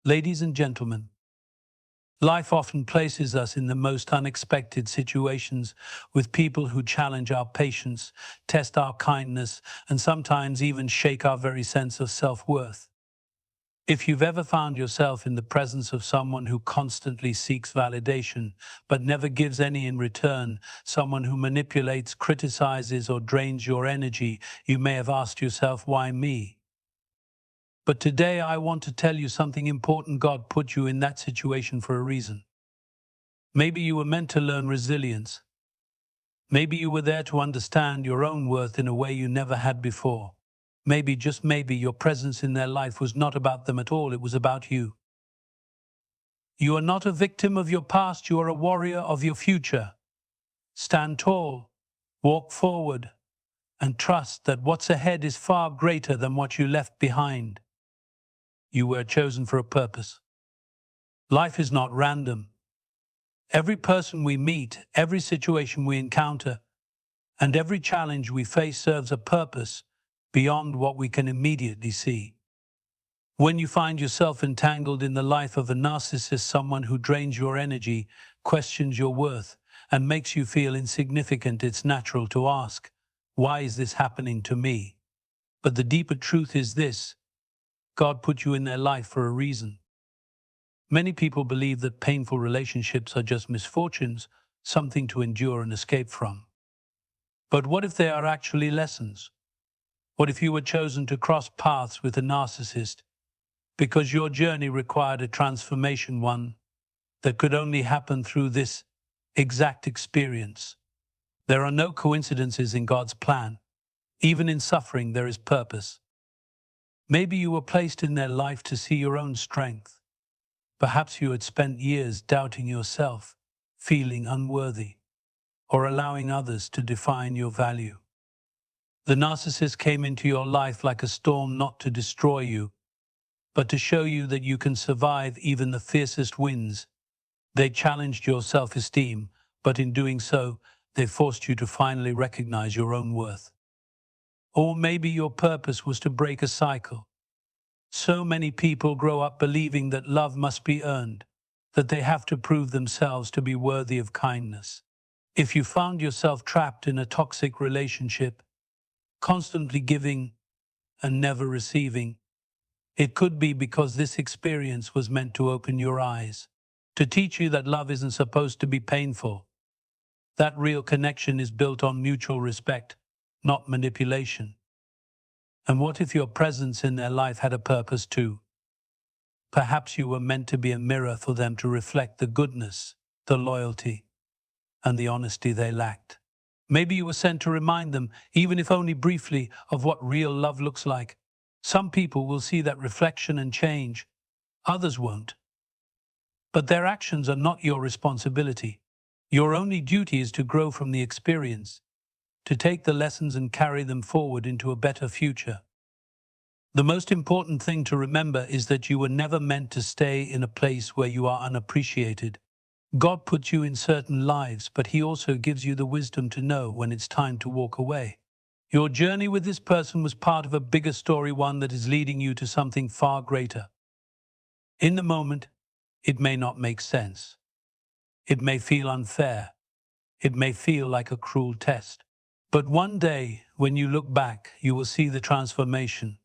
Ladies and gentlemen, life often places us in the most unexpected situations with people who challenge our patience, test our kindness, and sometimes even shake our very sense of self-worth. If you've ever found yourself in the presence of someone who constantly seeks validation but never gives any in return, someone who manipulates, criticizes, or drains your energy, you may have asked yourself, why me? But today I want to tell you something important. God put you in that situation for a reason. Maybe you were meant to learn resilience. Maybe you were there to understand your own worth in a way you never had before. Maybe, just maybe, your presence in their life was not about them at all, it was about you. You are not a victim of your past, you are a warrior of your future. Stand tall, walk forward, and trust that what's ahead is far greater than what you left behind. You were chosen for a purpose. Life is not random. Every person we meet, every situation we encounter, and every challenge we face serves a purpose beyond what we can immediately see. When you find yourself entangled in the life of a narcissist, someone who drains your energy, questions your worth, and makes you feel insignificant, it's natural to ask, why is this happening to me? But the deeper truth is this: God put you in their life for a reason. Many people believe that painful relationships are just misfortunes, something to endure and escape from. But what if they are actually lessons? What if you were chosen to cross paths with a narcissist because your journey required a transformation, one that could only happen through this exact experience? There are no coincidences in God's plan. Even in suffering, there is purpose. Maybe you were placed in their life to see your own strength. Perhaps you had spent years doubting yourself, feeling unworthy, or allowing others to define your value. The narcissist came into your life like a storm, not to destroy you, but to show you that you can survive even the fiercest winds. They challenged your self-esteem, but in doing so, they forced you to finally recognize your own worth. Or maybe your purpose was to break a cycle. So many people grow up believing that love must be earned, that they have to prove themselves to be worthy of kindness. If you found yourself trapped in a toxic relationship, constantly giving and never receiving, it could be because this experience was meant to open your eyes, to teach you that love isn't supposed to be painful. That real connection is built on mutual respect, not manipulation. And what if your presence in their life had a purpose too? Perhaps you were meant to be a mirror for them, to reflect the goodness, the loyalty, and the honesty they lacked. Maybe you were sent to remind them, even if only briefly, of what real love looks like. Some people will see that reflection and change, others won't. But their actions are not your responsibility. Your only duty is to grow from the experience, to take the lessons and carry them forward into a better future. The most important thing to remember is that you were never meant to stay in a place where you are unappreciated. God puts you in certain lives, but He also gives you the wisdom to know when it's time to walk away. Your journey with this person was part of a bigger story, one that is leading you to something far greater. In the moment, it may not make sense. It may feel unfair. It may feel like a cruel test. But one day, when you look back, you will see the transformation.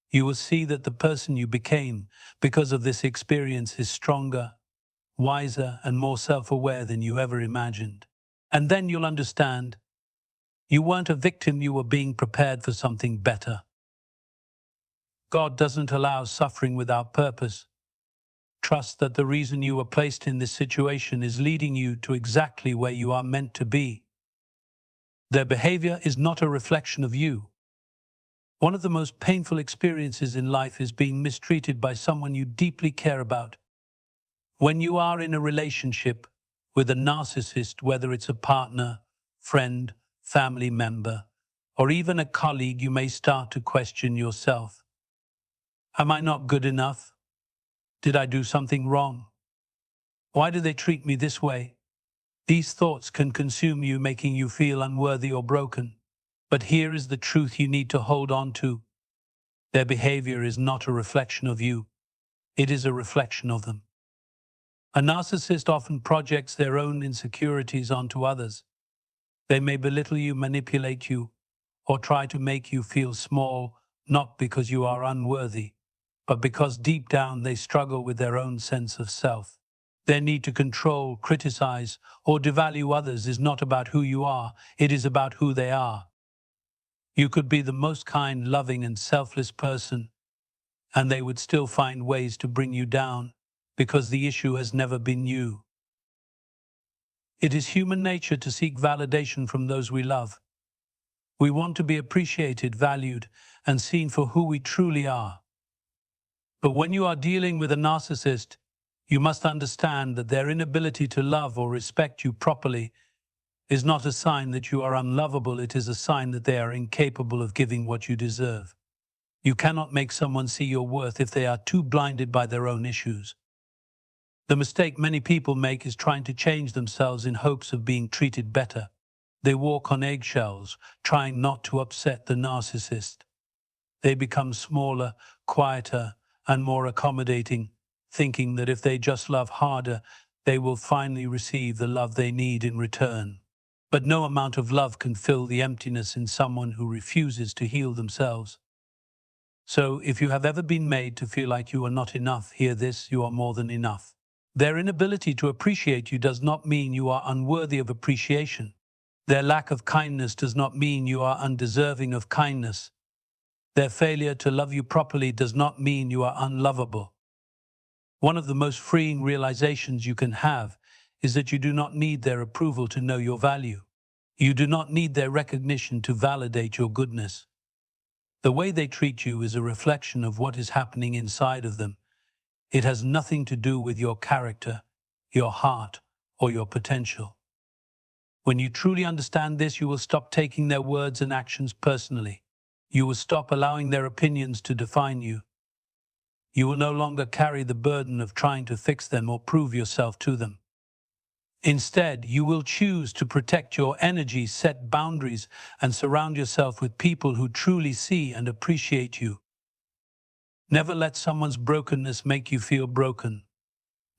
You will see that the person you became because of this experience is stronger, wiser, and more self-aware than you ever imagined. And then you'll understand, you weren't a victim, you were being prepared for something better. God doesn't allow suffering without purpose. Trust that the reason you were placed in this situation is leading you to exactly where you are meant to be. Their behavior is not a reflection of you. One of the most painful experiences in life is being mistreated by someone you deeply care about. When you are in a relationship with a narcissist, whether it's a partner, friend, family member, or even a colleague, you may start to question yourself. Am I not good enough? Did I do something wrong? Why do they treat me this way? These thoughts can consume you, making you feel unworthy or broken. But here is the truth you need to hold on to. Their behavior is not a reflection of you. it is a reflection of them. A narcissist often projects their own insecurities onto others. They may belittle you, manipulate you, or try to make you feel small, not because you are unworthy, but because deep down they struggle with their own sense of self. Their need to control, criticize, or devalue others is not about who you are, it is about who they are. You could be the most kind, loving, and selfless person, and they would still find ways to bring you down, because the issue has never been you. It is human nature to seek validation from those we love. We want to be appreciated, valued, and seen for who we truly are. But when you are dealing with a narcissist, you must understand that their inability to love or respect you properly is not a sign that you are unlovable, it is a sign that they are incapable of giving what you deserve. You cannot make someone see your worth if they are too blinded by their own issues. The mistake many people make is trying to change themselves in hopes of being treated better. They walk on eggshells, trying not to upset the narcissist. They become smaller, quieter, and more accommodating, thinking that if they just love harder, they will finally receive the love they need in return. But no amount of love can fill the emptiness in someone who refuses to heal themselves. So, if you have ever been made to feel like you are not enough, hear this: you are more than enough. Their inability to appreciate you does not mean you are unworthy of appreciation. Their lack of kindness does not mean you are undeserving of kindness. Their failure to love you properly does not mean you are unlovable. One of the most freeing realizations you can have is that you do not need their approval to know your value. You do not need their recognition to validate your goodness. The way they treat you is a reflection of what is happening inside of them. It has nothing to do with your character, your heart, or your potential. When you truly understand this, you will stop taking their words and actions personally. You will stop allowing their opinions to define you. You will no longer carry the burden of trying to fix them or prove yourself to them. Instead, you will choose to protect your energy, set boundaries, and surround yourself with people who truly see and appreciate you. Never let someone's brokenness make you feel broken.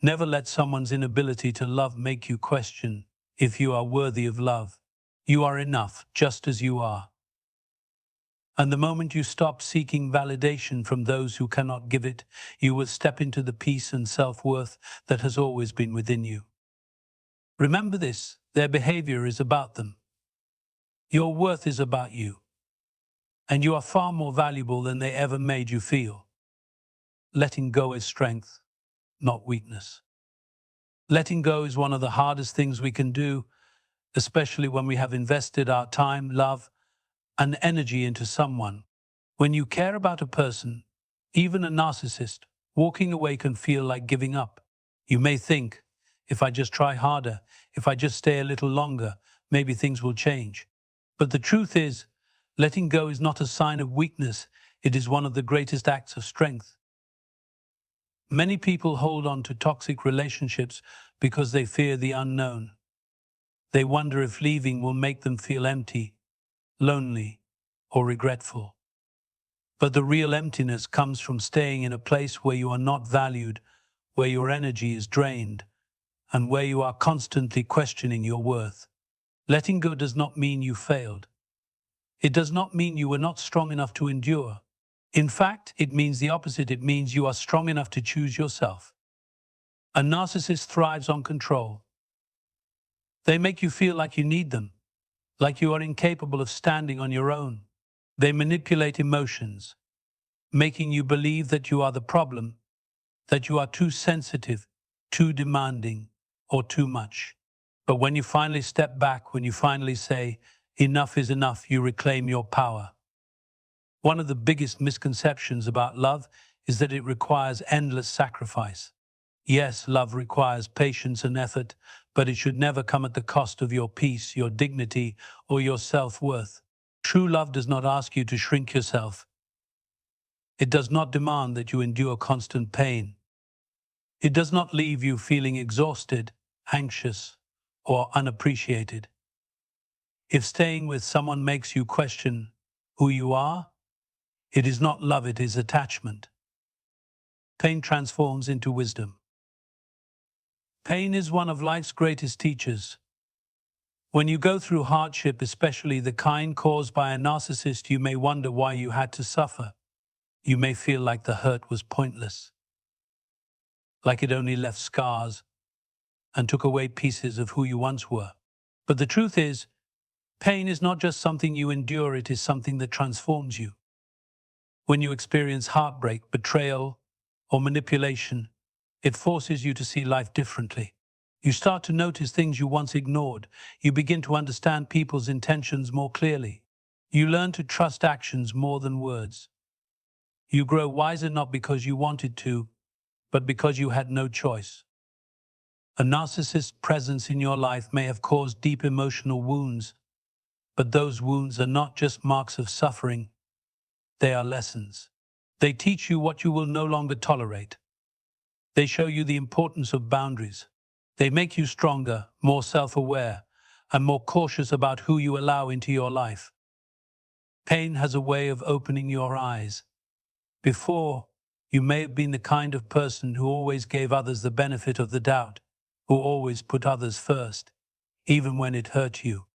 Never let someone's inability to love make you question if you are worthy of love. You are enough just as you are. And the moment you stop seeking validation from those who cannot give it, you will step into the peace and self-worth that has always been within you. Remember this: their behavior is about them. Your worth is about you. And you are far more valuable than they ever made you feel. Letting go is strength, not weakness. Letting go is one of the hardest things we can do, especially when we have invested our time, love, and energy into someone. When you care about a person, even a narcissist, walking away can feel like giving up. You may think, if I just try harder, if I just stay a little longer, maybe things will change. But the truth is, letting go is not a sign of weakness, it is one of the greatest acts of strength. Many people hold on to toxic relationships because they fear the unknown. They wonder if leaving will make them feel empty, lonely, or regretful. But the real emptiness comes from staying in a place where you are not valued, where your energy is drained, and where you are constantly questioning your worth. Letting go does not mean you failed. It does not mean you were not strong enough to endure. In fact, it means the opposite. It means you are strong enough to choose yourself. A narcissist thrives on control. They make you feel like you need them, like you are incapable of standing on your own. They manipulate emotions, making you believe that you are the problem, that you are too sensitive, too demanding, or too much. But when you finally step back, when you finally say, enough is enough, you reclaim your power. One of the biggest misconceptions about love is that it requires endless sacrifice. Yes, love requires patience and effort, but it should never come at the cost of your peace, your dignity, or your self-worth. True love does not ask you to shrink yourself. It does not demand that you endure constant pain. It does not leave you feeling exhausted, anxious, or unappreciated. If staying with someone makes you question who you are, it is not love, it is attachment. pain transforms into wisdom. Pain is one of life's greatest teachers. When you go through hardship, especially the kind caused by a narcissist, you may wonder why you had to suffer. You may feel like the hurt was pointless, like it only left scars and took away pieces of who you once were. But the truth is, pain is not just something you endure, it is something that transforms you. When you experience heartbreak, betrayal, or manipulation, it forces you to see life differently. You start to notice things you once ignored. You begin to understand people's intentions more clearly. You learn to trust actions more than words. You grow wiser not because you wanted to, but because you had no choice. A narcissist's presence in your life may have caused deep emotional wounds, but those wounds are not just marks of suffering, they are lessons. They teach you what you will no longer tolerate. They show you the importance of boundaries. They make you stronger, more self-aware, and more cautious about who you allow into your life. Pain has a way of opening your eyes. Before, you may have been the kind of person who always gave others the benefit of the doubt, who always put others first, even when it hurt you.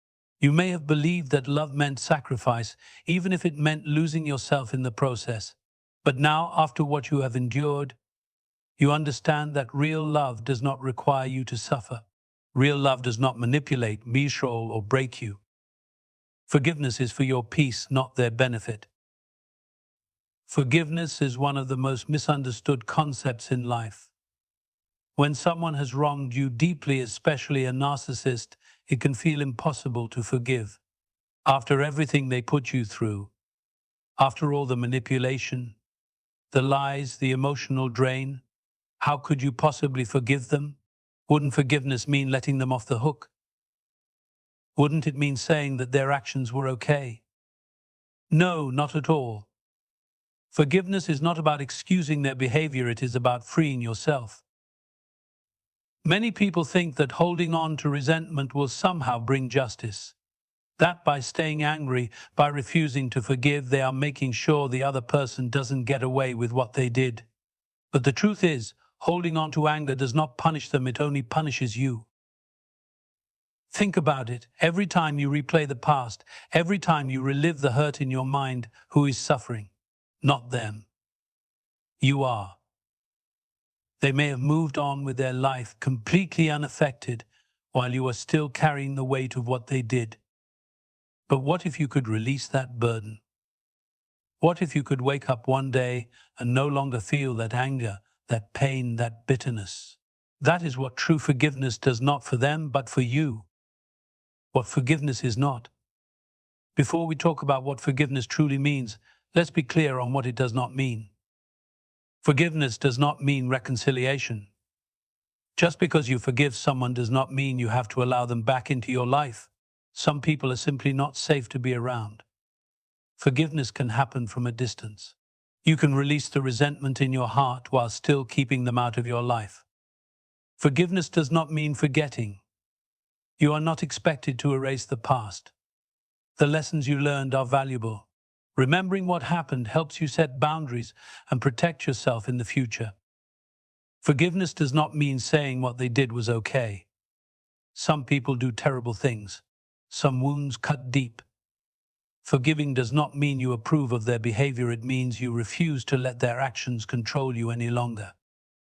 You may have believed that love meant sacrifice, even if it meant losing yourself in the process. But now, after what you have endured, you understand that real love does not require you to suffer. Real love does not manipulate, misrule, or break you. Forgiveness is for your peace, not their benefit. Forgiveness is one of the most misunderstood concepts in life. When someone has wronged you deeply, especially a narcissist, it can feel impossible to forgive. After everything they put you through, after all the manipulation, the lies, the emotional drain, how could you possibly forgive them? Wouldn't forgiveness mean letting them off the hook? Wouldn't it mean saying that their actions were okay? No, not at all. Forgiveness is not about excusing their behavior, it is about freeing yourself. Many people think that holding on to resentment will somehow bring justice. That by staying angry, by refusing to forgive, they are making sure the other person doesn't get away with what they did. But the truth is, holding on to anger does not punish them, it only punishes you. Think about it. Every time you replay the past, every time you relive the hurt in your mind, who is suffering? Not them. You are. They may have moved on with their life completely unaffected, while you are still carrying the weight of what they did. But what if you could release that burden? What if you could wake up one day and no longer feel that anger, that pain, that bitterness? That is what true forgiveness does not for them, but for you. What forgiveness is not. Before we talk about what forgiveness truly means, let's be clear on what it does not mean. Forgiveness does not mean reconciliation. Just because you forgive someone does not mean you have to allow them back into your life. Some people are simply not safe to be around. Forgiveness can happen from a distance. You can release the resentment in your heart while still keeping them out of your life. Forgiveness does not mean forgetting. You are not expected to erase the past. The lessons you learned are valuable. Remembering what happened helps you set boundaries and protect yourself in the future. Forgiveness does not mean saying what they did was okay. Some people do terrible things. Some wounds cut deep. Forgiving does not mean you approve of their behavior, it means you refuse to let their actions control you any longer.